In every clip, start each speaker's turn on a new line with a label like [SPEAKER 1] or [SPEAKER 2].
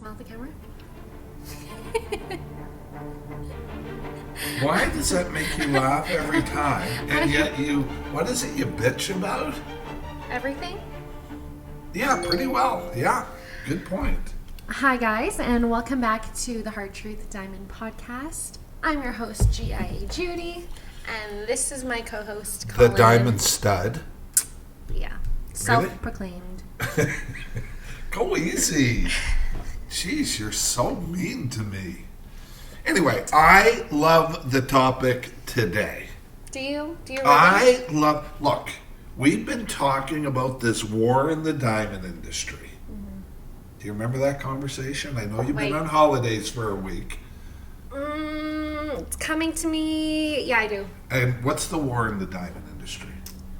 [SPEAKER 1] Smile at the camera.
[SPEAKER 2] Why does that make you laugh every time? And yet what is it you bitch about?
[SPEAKER 1] Everything?
[SPEAKER 2] Yeah, pretty well. Yeah, good point.
[SPEAKER 1] Hi guys, and welcome back to the Hard Truth Diamond Podcast. I'm your host, GIA Judy, and this is my co-host, Colin.
[SPEAKER 2] The Diamond Stud.
[SPEAKER 1] Yeah, self-proclaimed.
[SPEAKER 2] Go easy. Jeez, you're so mean to me. Anyway, I love the topic today.
[SPEAKER 1] Do you? Do you
[SPEAKER 2] really? Look, we've been talking about this war in the diamond industry. Mm-hmm. Do you remember that conversation? I know you've been on holidays for a week.
[SPEAKER 1] It's coming to me. Yeah, I do.
[SPEAKER 2] And what's the war in the diamond industry?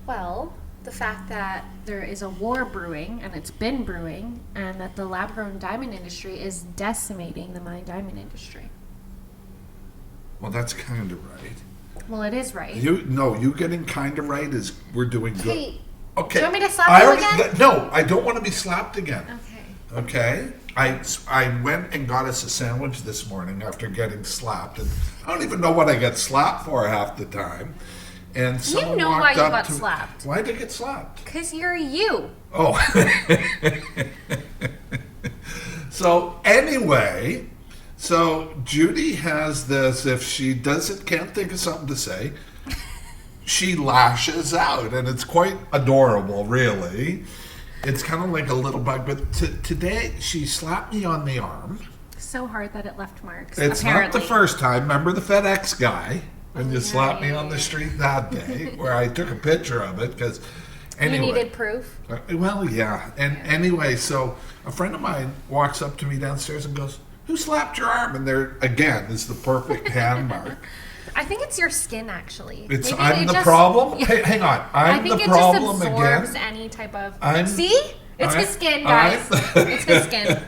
[SPEAKER 1] Well, the fact that there is a war brewing, and it's been brewing, and that the lab-grown diamond industry is decimating the mine diamond industry.
[SPEAKER 2] Well, that's kind of right.
[SPEAKER 1] Well, it is right.
[SPEAKER 2] You getting kind of right is we're doing good.
[SPEAKER 1] Hey,
[SPEAKER 2] okay.
[SPEAKER 1] Do you want me to slap you again?
[SPEAKER 2] No, I don't want to be slapped again.
[SPEAKER 1] Okay.
[SPEAKER 2] Okay? I went and got us a sandwich this morning after getting slapped, and I don't even know what I get slapped for half the time. And someone
[SPEAKER 1] you know
[SPEAKER 2] walked
[SPEAKER 1] why you
[SPEAKER 2] up
[SPEAKER 1] got
[SPEAKER 2] to
[SPEAKER 1] slapped.
[SPEAKER 2] Why did I get slapped?
[SPEAKER 1] Because you're you.
[SPEAKER 2] Oh. So anyway, Judy has this, if she can't think of something to say, she lashes out, and it's quite adorable, really. It's kind of like a little bug, but today she slapped me on the arm.
[SPEAKER 1] So hard that it left marks.
[SPEAKER 2] It's
[SPEAKER 1] apparently.
[SPEAKER 2] Not the first time. Remember the FedEx guy when you slapped me on the street that day, where I took a picture of it because. Anyway,
[SPEAKER 1] you needed proof?
[SPEAKER 2] Well, yeah. And anyway, so a friend of mine walks up to me downstairs and goes, "Who slapped your arm?" And there, again, is the perfect hand mark.
[SPEAKER 1] I think it's your skin, actually.
[SPEAKER 2] I'm the problem? Yeah. Hey, hang on. I'm the problem again.
[SPEAKER 1] I think it just absorbs any type of... See? It's his skin, guys. It's his skin.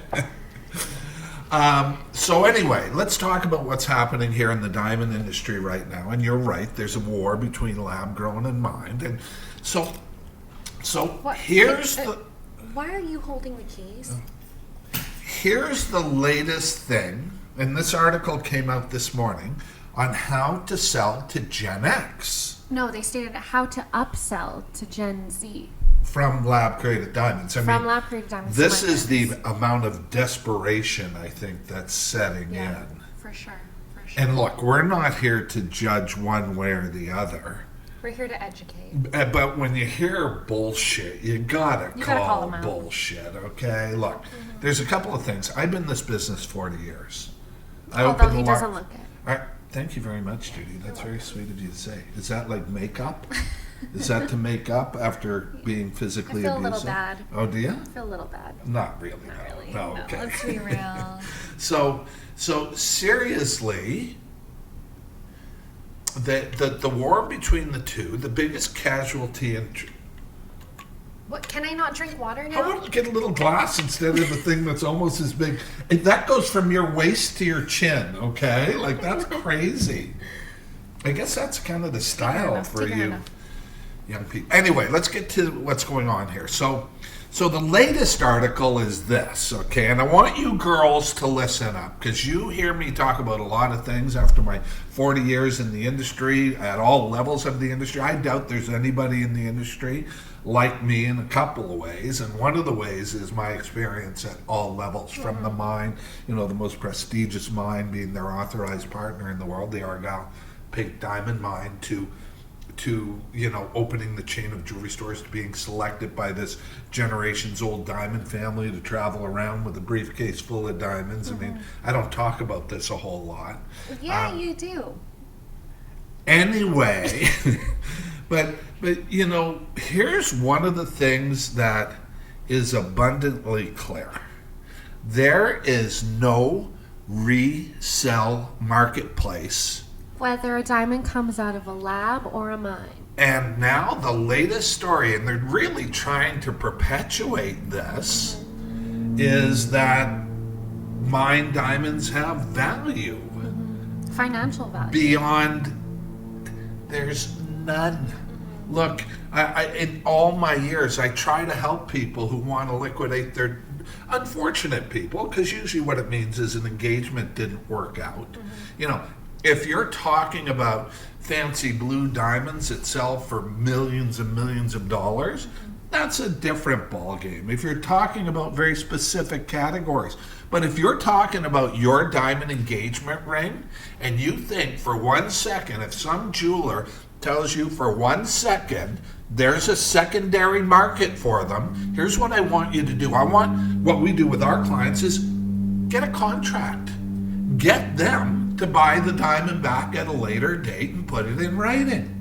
[SPEAKER 2] So anyway, let's talk about what's happening here in the diamond industry right now. And you're right, there's a war between lab-grown and mined. And so here's the...
[SPEAKER 1] Why are you holding the keys?
[SPEAKER 2] Here's the latest thing, and this article came out this morning, on how to sell to Gen X.
[SPEAKER 1] No, they stated how to upsell to Gen Z.
[SPEAKER 2] From lab-created diamonds.
[SPEAKER 1] Lab-created diamonds.
[SPEAKER 2] This is the amount of desperation, I think, that's setting in.
[SPEAKER 1] For sure.
[SPEAKER 2] And look, we're not here to judge one way or the other.
[SPEAKER 1] We're here to educate.
[SPEAKER 2] But when you hear bullshit, you gotta call them bullshit, okay? Look, there's a couple of things. I've been in this business 40 years.
[SPEAKER 1] Although he doesn't look it.
[SPEAKER 2] Thank you very much, Judy. That's very sweet of you to say. Is that like makeup? Is that to make up after being physically abusive?
[SPEAKER 1] I feel a little bad.
[SPEAKER 2] Oh, do you?
[SPEAKER 1] I feel a little bad.
[SPEAKER 2] Not really.
[SPEAKER 1] Not really.
[SPEAKER 2] No, okay.
[SPEAKER 1] Let's be real.
[SPEAKER 2] So seriously, the war between the two, the biggest casualty in...
[SPEAKER 1] What, can I not drink water now?
[SPEAKER 2] I want to get a little glass instead of the thing that's almost as big. That goes from your waist to your chin, okay? Like, that's crazy. I guess that's kind of the style for you young people. Anyway, let's get to what's going on here. So the latest article is this, okay? And I want you girls to listen up, because you hear me talk about a lot of things after my 40 years in the industry, at all levels of the industry. I doubt there's anybody in the industry like me in a couple of ways, and one of the ways is my experience at all levels, from the mine, the most prestigious mine, being their authorized partner in the world, the Argyle Pink Diamond Mine, to opening the chain of jewelry stores, to being selected by this generations old diamond family to travel around with a briefcase full of diamonds. I mean, I don't talk about this a whole lot.
[SPEAKER 1] Yeah, you do.
[SPEAKER 2] Anyway, but here's one of the things that is abundantly clear. There is no resale marketplace,
[SPEAKER 1] whether a diamond comes out of a lab or a mine.
[SPEAKER 2] And now the latest story, and they're really trying to perpetuate this, is that mine diamonds have value.
[SPEAKER 1] Financial value.
[SPEAKER 2] Beyond, there's none. Look, in all my years, I try to help people who want to liquidate their unfortunate people, because usually what it means is an engagement didn't work out. You know, if you're talking about fancy blue diamonds that sell for millions and millions of dollars, that's a different ballgame. If you're talking about very specific categories. But if you're talking about your diamond engagement ring, and you think for 1 second, if some jeweler tells you for 1 second there's a secondary market for them, here's what I want you to do. What we do with our clients is get a contract. Get them to buy the diamond back at a later date and put it in writing.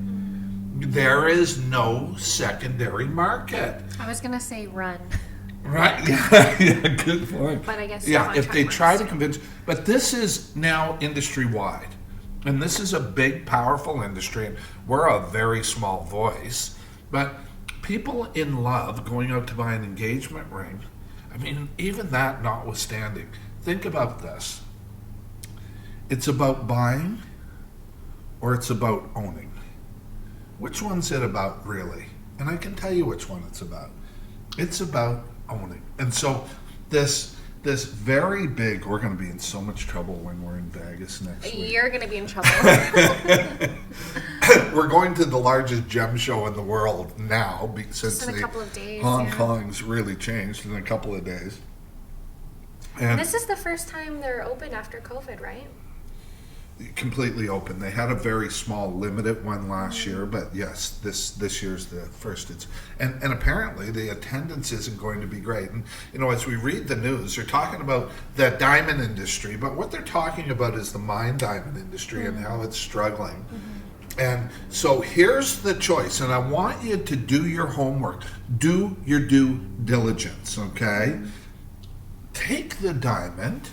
[SPEAKER 2] There is no secondary market.
[SPEAKER 1] I was gonna say run.
[SPEAKER 2] Right? Yeah, good point.
[SPEAKER 1] But I guess
[SPEAKER 2] if they try to convince, but this is now industry wide, and this is a big, powerful industry, and we're a very small voice. But people in love going out to buy an engagement ring, I mean, even that notwithstanding, think about this. It's about buying, or it's about owning. Which one's it about, really? And I can tell you which one it's about. It's about owning. And so this very big, we're going to be in so much trouble when we're in Vegas next week.
[SPEAKER 1] You're going to be in trouble.
[SPEAKER 2] We're going to the largest gem show in the world now, since
[SPEAKER 1] in a couple of days,
[SPEAKER 2] Hong Kong's really changed in a couple of days.
[SPEAKER 1] And this is the first time they're open after COVID, right?
[SPEAKER 2] Completely open. They had a very small, limited one last year, but yes, this year's the first. And apparently the attendance isn't going to be great. And you know, as we read the news, they're talking about the diamond industry, but what they're talking about is the mine diamond industry and how it's struggling. And so here's the choice, and I want you to do your homework, do your due diligence, okay? Take the diamond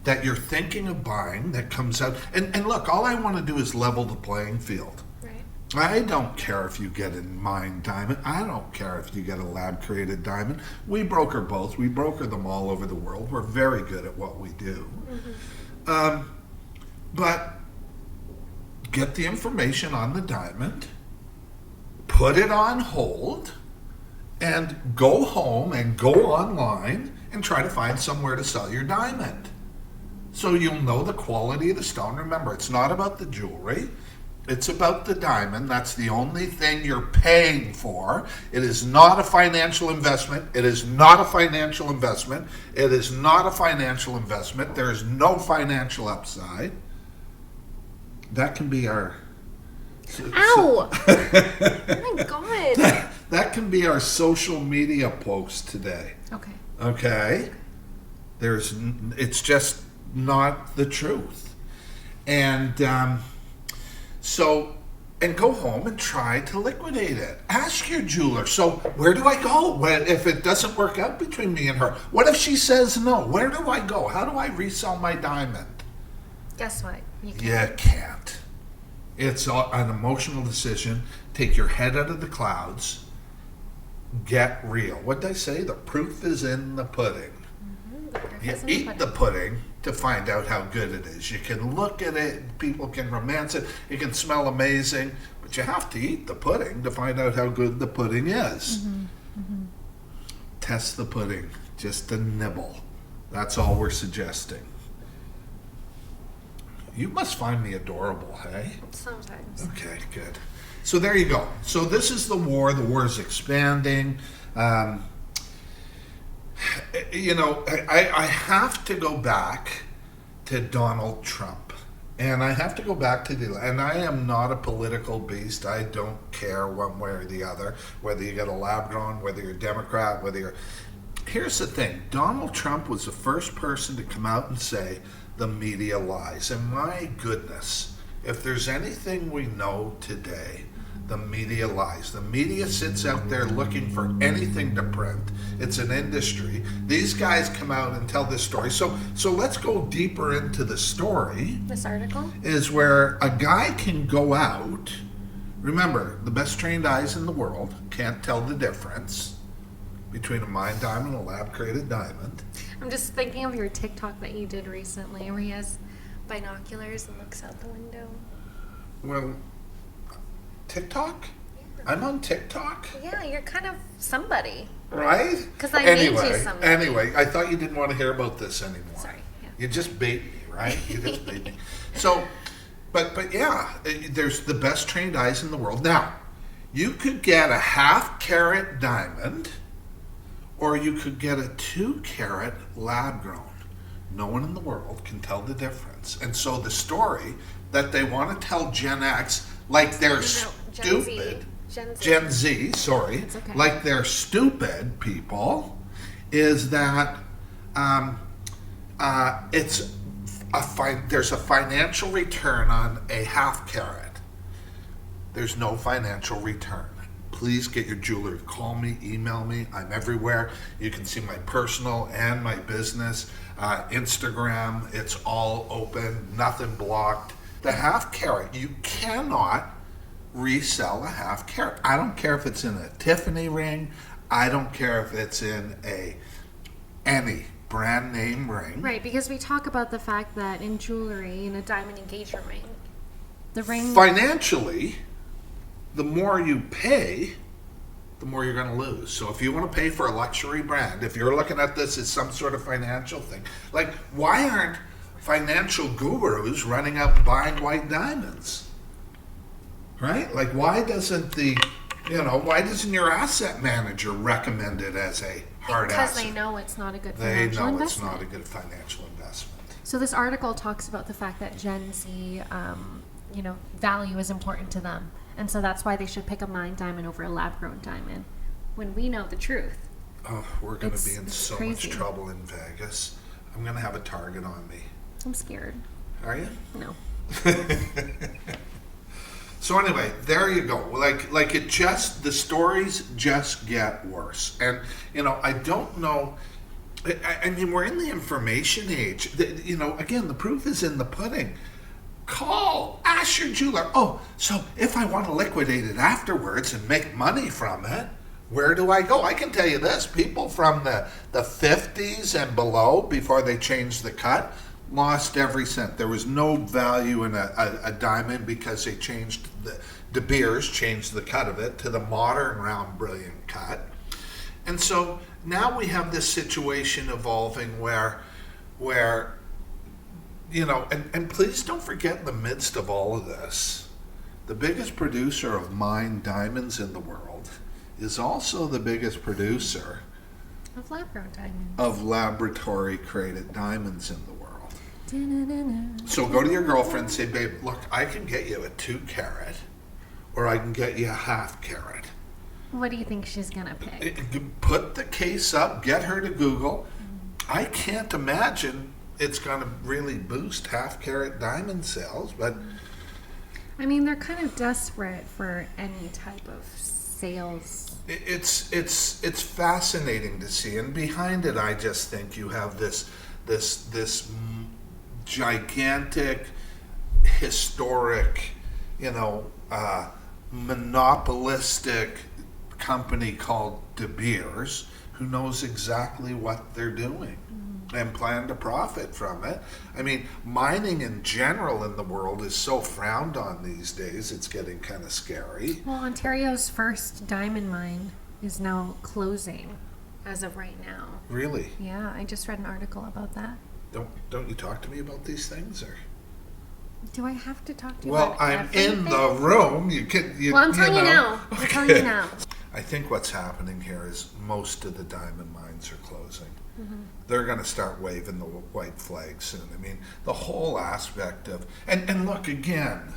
[SPEAKER 2] that you're thinking of buying that comes out, and look, all I want to do is level the playing field.
[SPEAKER 1] Right.
[SPEAKER 2] I don't care if you get a mine diamond. I don't care if you get a lab-created diamond. We broker both. We broker them all over the world. We're very good at what we do. But get the information on the diamond, put it on hold, and go home and go online and try to find somewhere to sell your diamond. So you'll know the quality of the stone. Remember, it's not about the jewelry. It's about the diamond. That's the only thing you're paying for. It is not a financial investment. It is not a financial investment. It is not a financial investment. There is no financial upside. That can be our...
[SPEAKER 1] Ow! Oh my God.
[SPEAKER 2] That can be our social media post today. Okay? It's just not the truth. And and go home and try to liquidate it. Ask your jeweler, so where do I go if it doesn't work out between me and her? What if she says no? Where do I go? How do I resell my diamond?
[SPEAKER 1] Guess what? You
[SPEAKER 2] can't. It's an emotional decision. Take your head out of the clouds. Get real. What did I say? The proof is in the pudding. You eat the pudding to find out how good it is. You can look at it, people can romance it, it can smell amazing, but you have to eat the pudding to find out how good the pudding is. Test the pudding, just a nibble. That's all we're suggesting. You must find me adorable, hey?
[SPEAKER 1] Sometimes.
[SPEAKER 2] Okay, good. So there you go. So this is the war. The war is expanding. You know, I have to go back to Donald Trump. And I have to go back to and I am not a political beast. I don't care one way or the other, whether you get a lab grown, whether you're a Democrat, whether you're... Here's the thing. Donald Trump was the first person to come out and say the media lies. And my goodness, if there's anything we know today, the media lies. The media sits out there looking for anything to print. It's an industry. These guys come out and tell this story. So let's go deeper into the story.
[SPEAKER 1] This article
[SPEAKER 2] is where a guy can go out. Remember, the best trained eyes in the world can't tell the difference between a mine diamond and a lab-created diamond.
[SPEAKER 1] I'm just thinking of your TikTok that you did recently where he has binoculars and looks out the window.
[SPEAKER 2] Well, TikTok?
[SPEAKER 1] Yeah.
[SPEAKER 2] I'm on TikTok,
[SPEAKER 1] Yeah, you're kind of somebody.
[SPEAKER 2] right?
[SPEAKER 1] 'Cause I made you
[SPEAKER 2] Anyway,
[SPEAKER 1] somebody.
[SPEAKER 2] anyway, I thought you didn't want to hear about this anymore.
[SPEAKER 1] Sorry. Yeah.
[SPEAKER 2] You just bait me, right? You just bait me. So, but yeah, there's the best trained eyes in the world. Now, you could get a 1/2 carat diamond, or you could get a 2 carat lab grown. No one in the world can tell the difference. And so the story that they want to tell Gen X, like they're
[SPEAKER 1] Gen Z.
[SPEAKER 2] stupid,
[SPEAKER 1] Gen Z.
[SPEAKER 2] Gen Z, sorry,
[SPEAKER 1] It's okay.
[SPEAKER 2] like they're stupid people, is that there's a financial return on a 1/2 carat. There's no financial return. Please get your jeweler. Call me, email me. I'm everywhere. You can see my personal and my business. Instagram, it's all open, nothing blocked. The 1/2 carat, you cannot resell a 1/2 carat. I don't care if it's in a Tiffany ring. I don't care if it's in any brand name ring.
[SPEAKER 1] Right, because we talk about the fact that in jewelry, in a diamond engagement ring, the ring.
[SPEAKER 2] Financially, the more you pay, the more you're going to lose. So if you want to pay for a luxury brand, if you're looking at this as some sort of financial thing, like why aren't financial gurus running out and buying white diamonds? Right? Like why doesn't your asset manager recommend it as a hard
[SPEAKER 1] Because
[SPEAKER 2] asset?
[SPEAKER 1] they know it's not a good
[SPEAKER 2] They
[SPEAKER 1] financial
[SPEAKER 2] know
[SPEAKER 1] investment.
[SPEAKER 2] it's not a good financial investment.
[SPEAKER 1] So this article talks about the fact that Gen Z, value is important to them. And so that's why they should pick a mined diamond over a lab-grown diamond. When we know the truth.
[SPEAKER 2] Oh, we're going to be in
[SPEAKER 1] It's
[SPEAKER 2] so
[SPEAKER 1] crazy.
[SPEAKER 2] much trouble in Vegas. I'm going to have a target on me.
[SPEAKER 1] I'm scared.
[SPEAKER 2] Are you?
[SPEAKER 1] No.
[SPEAKER 2] So anyway, there you go. Like the stories just get worse. And, I don't know. I mean, we're in the information age. Again, the proof is in the pudding. Call, ask your jeweler. Oh, so if I want to liquidate it afterwards and make money from it, where do I go? I can tell you this. People from the 50s and below, before they changed the cut, lost every cent. There was no value in a diamond because they changed De Beers changed the cut of it to the modern round brilliant cut. And so now we have this situation evolving where and please don't forget, in the midst of all of this, the biggest producer of mined diamonds in the world is also the biggest producer
[SPEAKER 1] Of lab-grown diamonds.
[SPEAKER 2] of laboratory created diamonds in the world. So go to your girlfriend and say, babe, look, I can get you a 2 carat or I can get you a 1/2 carat.
[SPEAKER 1] What do you think she's going to pick?
[SPEAKER 2] Put the case up, get her to Google. I can't imagine it's going to really boost 1/2 carat diamond sales, but
[SPEAKER 1] I mean, they're kind of desperate for any type of sales.
[SPEAKER 2] it's fascinating to see. And behind it, I just think you have this gigantic, historic, monopolistic company called De Beers who knows exactly what they're doing and plan to profit from it. I mean, mining in general in the world is so frowned on these days, it's getting kind of scary.
[SPEAKER 1] Well, Ontario's first diamond mine is now closing as of right now.
[SPEAKER 2] Really?
[SPEAKER 1] Yeah, I just read an article about that.
[SPEAKER 2] Don't you talk to me about these things, or?
[SPEAKER 1] Do I have to talk to you
[SPEAKER 2] Well,
[SPEAKER 1] about
[SPEAKER 2] I'm
[SPEAKER 1] everything?
[SPEAKER 2] in the room.
[SPEAKER 1] Well, I'm telling you now. I'm telling you now.
[SPEAKER 2] I think what's happening here is most of the diamond mines are closing.
[SPEAKER 1] Mm-hmm.
[SPEAKER 2] They're going to start waving the white flag soon. I mean, the whole aspect of and look again.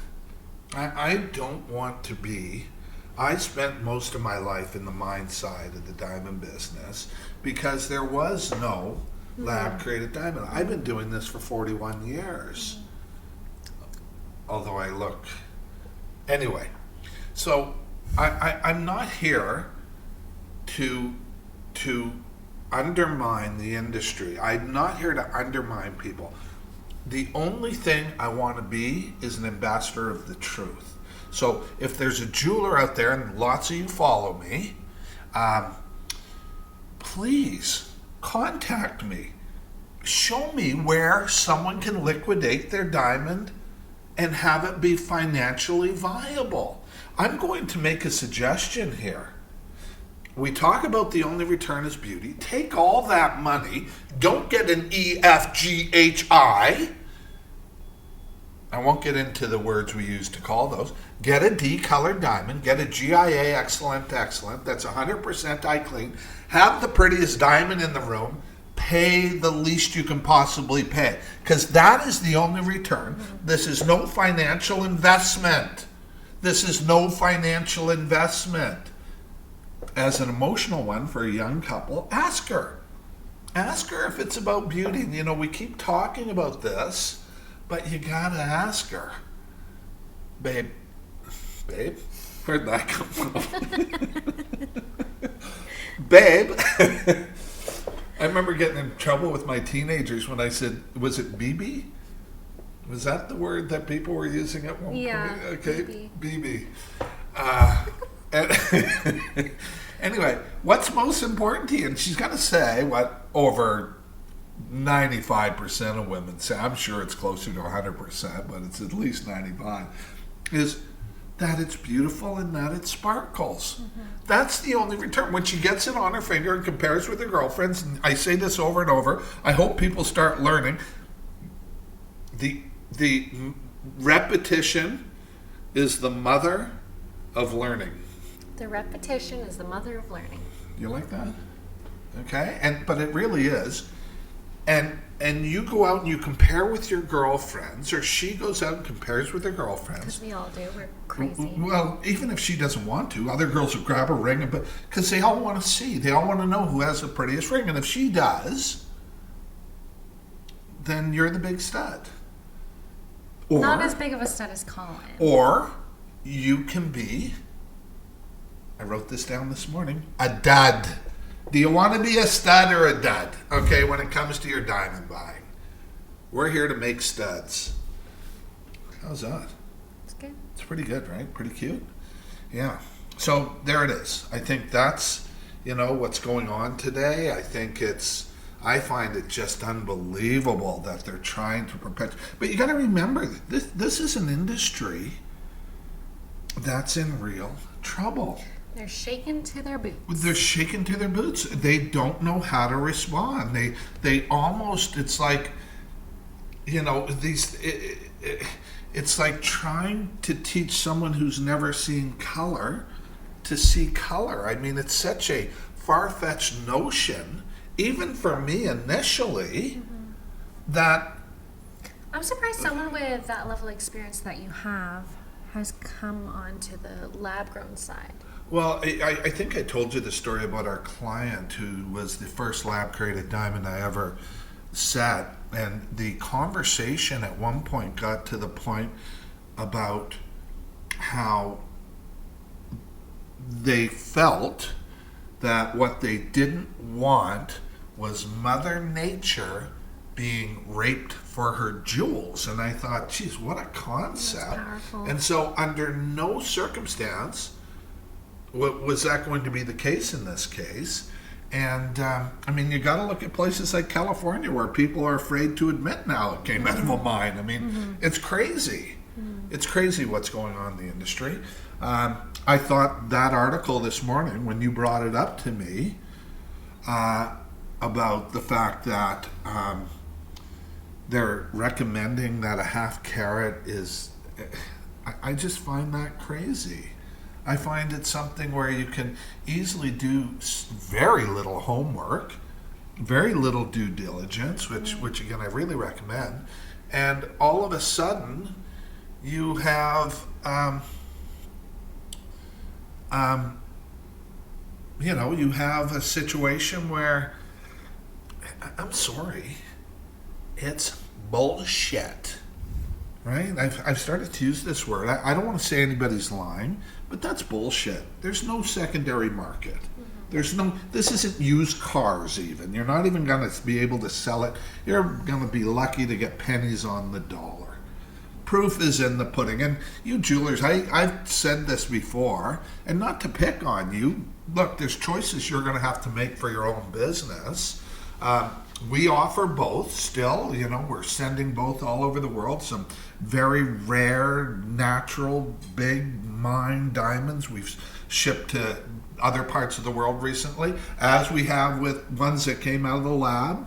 [SPEAKER 2] I don't want to be. I spent most of my life in the mine side of the diamond business because there was no lab created diamond. I've been doing this for 41 years. Although I look. Anyway, so I'm not here to undermine the industry. I'm not here to undermine people. The only thing I want to be is an ambassador of the truth. So if there's a jeweler out there, and lots of you follow me, please contact me. Show me where someone can liquidate their diamond and have it be financially viable. I'm going to make a suggestion here. We talk about the only return is beauty. Take all that money. Don't get an EFGHI. I won't get into the words we use to call those. Get a D colored diamond. Get a GIA excellent. That's 100% eye clean. Have the prettiest diamond in the room. Pay the least you can possibly pay. Because that is the only return. This is no financial investment. This is no financial investment. As an emotional one for a young couple, ask her. Ask her if it's about beauty. You know, we keep talking about this, but you gotta ask her. Babe, where'd that come from? Babe, I remember getting in trouble with my teenagers when I said, was it BB? Was that the word that people were using at one point? Okay, BB. Anyway, what's most important to you? And she's got to say what over 95% of women say. I'm sure it's closer to 100%, but it's at least 95. Is that it's beautiful and that it sparkles. That's the only return. When she gets it on her finger and compares with her girlfriends, and I say this over and over, I hope people start learning. The repetition is the mother of learning.
[SPEAKER 1] The repetition is the mother of learning.
[SPEAKER 2] You like that? Okay, but it really is. And you go out and you compare with your girlfriends, or she goes out and compares with her girlfriends.
[SPEAKER 1] Because we all do. We're crazy.
[SPEAKER 2] Well, even if she doesn't want to, other girls will grab a ring, because they all want to see. They all want to know who has the prettiest ring. And if she does, then you're the big stud. Or,
[SPEAKER 1] not as big of a stud as Colin.
[SPEAKER 2] Or you can be, I wrote this down this morning, a dud. Do you want to be a stud or a dud? Okay, when it comes to your diamond buying. We're here to make studs. How's that?
[SPEAKER 1] It's good.
[SPEAKER 2] It's pretty good, right? Pretty cute. Yeah. So there it is. I think that's, what's going on today. I find it just unbelievable that they're trying to perpetuate. But you got to remember, this is an industry that's in real trouble.
[SPEAKER 1] They're shaken to their boots.
[SPEAKER 2] They're shaken to their boots. They don't know how to respond. They almost, it's like, it's like trying to teach someone who's never seen color to see color. I mean, it's such a far-fetched notion, even for me initially, that...
[SPEAKER 1] I'm surprised someone with that level of experience that you have has come onto the lab-grown side.
[SPEAKER 2] Well, I think I told you the story about our client who was the first lab-created diamond I ever set. And the conversation at one point got to the point about how they felt that what they didn't want was Mother Nature being raped for her jewels. And I thought, geez, what a concept.
[SPEAKER 1] That's powerful.
[SPEAKER 2] And so under no circumstance was that going to be the case in this case. And you got to look at places like California where people are afraid to admit now it came out of a mine. It's crazy. It's crazy what's going on in the industry. I thought that article this morning, when you brought it up to me, about the fact that they're recommending that a half carat is, I just find that crazy. I find it something where you can easily do very little homework, very little due diligence, which again I really recommend, and all of a sudden you have you have a situation where, I'm sorry, it's bullshit. Right? I've started to use this word. I don't want to say anybody's lying, but that's bullshit. There's no secondary market. This isn't used cars even. You're not even going to be able to sell it. You're going to be lucky to get pennies on the dollar. Proof is in the pudding. And you jewelers, I've said this before, and not to pick on you, look, there's choices you're going to have to make for your own business. We offer both still. We're sending both all over the world. Some very rare, natural, big mine diamonds we've shipped to other parts of the world recently, as we have with ones that came out of the lab.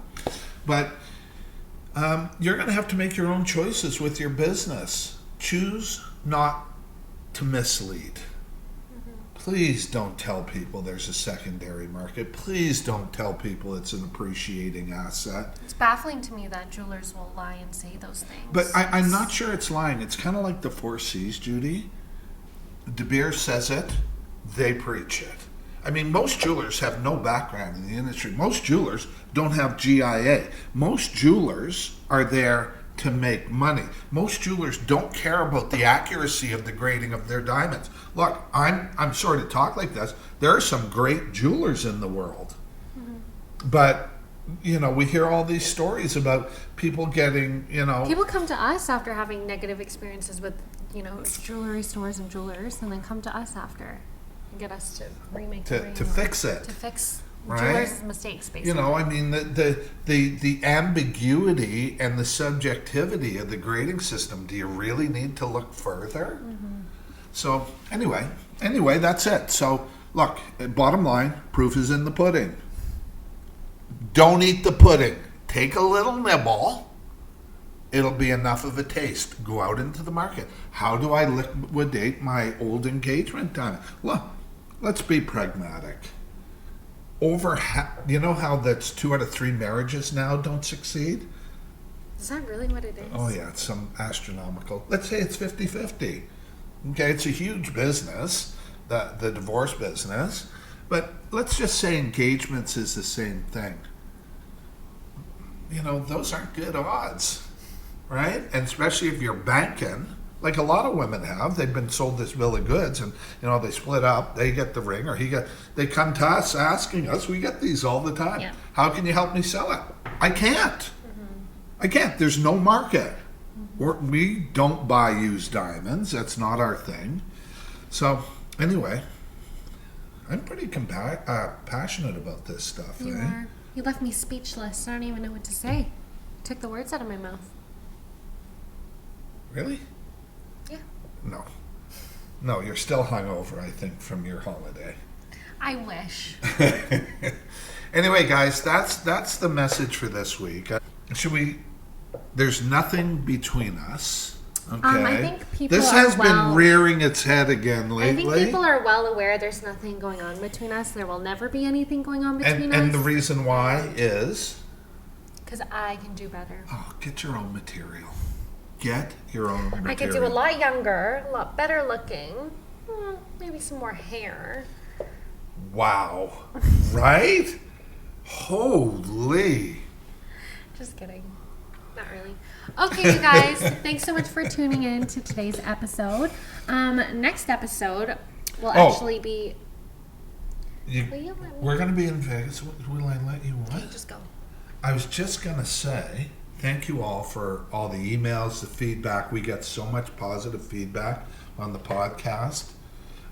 [SPEAKER 2] But you're going to have to make your own choices with your business. Choose not to mislead. Please don't tell people there's a secondary market. Please don't tell people it's an appreciating asset.
[SPEAKER 1] It's baffling to me that jewelers will lie and say those things.
[SPEAKER 2] But I'm not sure it's lying. It's kind of like the 4 C's, Judy. De Beers says it, they preach it. I mean, most jewelers have no background in the industry. Most jewelers don't have GIA. Most jewelers are there to make money. Most jewelers don't care about the accuracy of the grading of their diamonds. Look, I'm sorry to talk like this. There are some great jewelers in the world. But, we hear all these stories about people getting,
[SPEAKER 1] People come to us after having negative experiences with, jewelry stores and jewelers, and then come to us after and get us to remake the ring
[SPEAKER 2] to fix it.
[SPEAKER 1] To fix
[SPEAKER 2] right?
[SPEAKER 1] jewelers' mistakes, basically.
[SPEAKER 2] I mean, the ambiguity and the subjectivity of the grading system, do you really need to look further? So anyway, that's it. So look, bottom line, proof is in the pudding. Don't eat the pudding. Take a little nibble. It'll be enough of a taste. Go out into the market. How do I liquidate my old engagement diamond? Look, let's be pragmatic. You know how that's 2 out of 3 marriages now don't succeed?
[SPEAKER 1] Is that really what it is?
[SPEAKER 2] Oh yeah, it's some astronomical. Let's say it's 50-50. Okay, it's a huge business, the divorce business. But let's just say engagements is the same thing. Those aren't good odds, right? And especially if you're banking, like a lot of women have. They've been sold this bill of goods, and they split up. They get the ring, or they come to us asking us. We get these all the time.
[SPEAKER 1] Yeah.
[SPEAKER 2] How can you help me sell it? I can't. I can't. There's no market. We don't buy used diamonds. That's not our thing. So anyway, I'm pretty passionate about this stuff.
[SPEAKER 1] You are. You left me speechless. I don't even know what to say. You took the words out of my mouth.
[SPEAKER 2] Really?
[SPEAKER 1] Yeah.
[SPEAKER 2] No, you're still hungover, I think, from your holiday.
[SPEAKER 1] I wish.
[SPEAKER 2] Anyway, guys, that's the message for this week. There's nothing between us. Okay.
[SPEAKER 1] I think people
[SPEAKER 2] this has been rearing its head again lately.
[SPEAKER 1] I think people are well aware there's nothing going on between us. There will never be anything going on between us.
[SPEAKER 2] And the reason why is?
[SPEAKER 1] Because I can do better.
[SPEAKER 2] Oh, get your own material. Get your own material.
[SPEAKER 1] I could do a lot younger, a lot better looking. Maybe some more hair.
[SPEAKER 2] Wow. Right? Holy.
[SPEAKER 1] Just kidding. Not really. Okay, you guys. Thanks so much for tuning in to today's episode. Next episode will actually be...
[SPEAKER 2] We're going to be in Vegas. Will I let you what?
[SPEAKER 1] Okay, just go.
[SPEAKER 2] I was just going to say, thank you all for all the emails, the feedback. We get so much positive feedback on the podcast,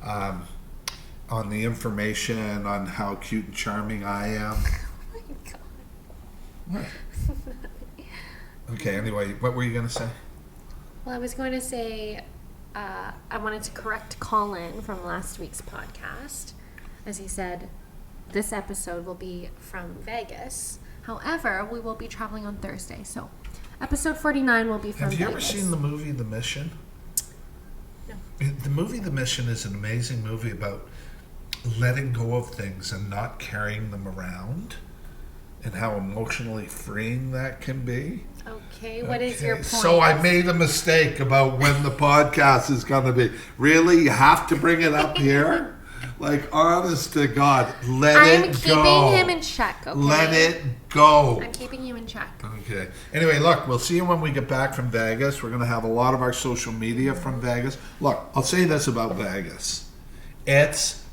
[SPEAKER 2] on the information, on how cute and charming I am.
[SPEAKER 1] Oh my God.
[SPEAKER 2] What? Okay, anyway, what were you going to say?
[SPEAKER 1] Well, I was going to say I wanted to correct Colin from last week's podcast. As he said, this episode will be from Vegas. However, we will be traveling on Thursday. So episode 49 will be from Vegas.
[SPEAKER 2] Have you ever seen the movie The Mission?
[SPEAKER 1] No.
[SPEAKER 2] The movie The Mission is an amazing movie about letting go of things and not carrying them around, and how emotionally freeing that can be.
[SPEAKER 1] Okay, what is your point?
[SPEAKER 2] So I made a mistake about when the podcast is going to be. Really? You have to bring it up here? Like, honest to God, let it go.
[SPEAKER 1] I'm keeping him in check, okay?
[SPEAKER 2] Let it go.
[SPEAKER 1] I'm keeping you in check.
[SPEAKER 2] Okay. Anyway, look, we'll see you when we get back from Vegas. We're going to have a lot of our social media from Vegas. Look, I'll say this about Vegas. It's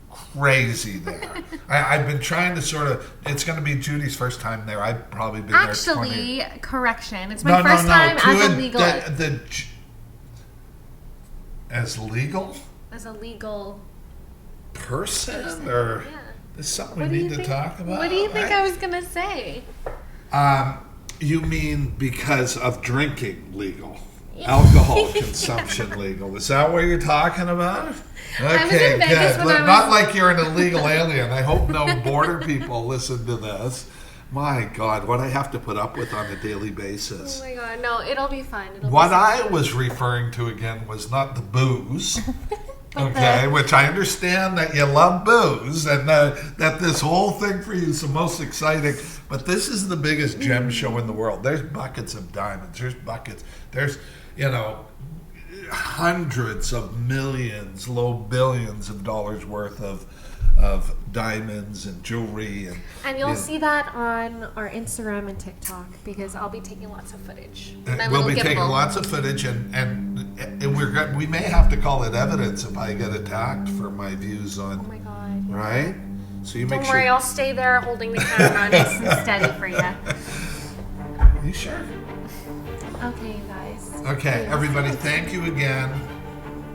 [SPEAKER 2] crazy there. I've been trying to it's going to be Judy's first time there. I've probably been there 20.
[SPEAKER 1] Correction. It's my first time as a legal...
[SPEAKER 2] As legal?
[SPEAKER 1] As a legal...
[SPEAKER 2] Person? Or...
[SPEAKER 1] Yeah.
[SPEAKER 2] There's something we need to talk about.
[SPEAKER 1] What do you think I was going to say?
[SPEAKER 2] You mean because of drinking legal? Alcohol consumption legal. Is that what you're talking about? Okay, good. Not like you're an illegal alien. I hope no border people listen to this. My God, what I have to put up with on a daily basis.
[SPEAKER 1] Oh my God, no, it'll be fun.
[SPEAKER 2] What I was referring to again was not the booze. Okay, which I understand that you love booze and that this whole thing for you is the most exciting. But this is the biggest gem show in the world. There's buckets of diamonds. There's buckets. There's, hundreds of millions, low billions of dollars worth of diamonds and jewelry.
[SPEAKER 1] And you'll see that on our Instagram and TikTok because I'll be taking lots of footage.
[SPEAKER 2] We'll be taking lots of footage and we may have to call it evidence if I get attacked for my views on.
[SPEAKER 1] Oh my God. Yeah.
[SPEAKER 2] Right? So you
[SPEAKER 1] Don't worry, I'll stay there holding the camera nice and steady for you.
[SPEAKER 2] Are you sure?
[SPEAKER 1] Okay, you guys.
[SPEAKER 2] Okay, everybody, thank you again.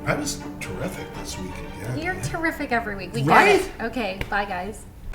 [SPEAKER 2] I was terrific this week again.
[SPEAKER 1] You're terrific every week. We
[SPEAKER 2] Right?
[SPEAKER 1] get it. Okay, bye guys.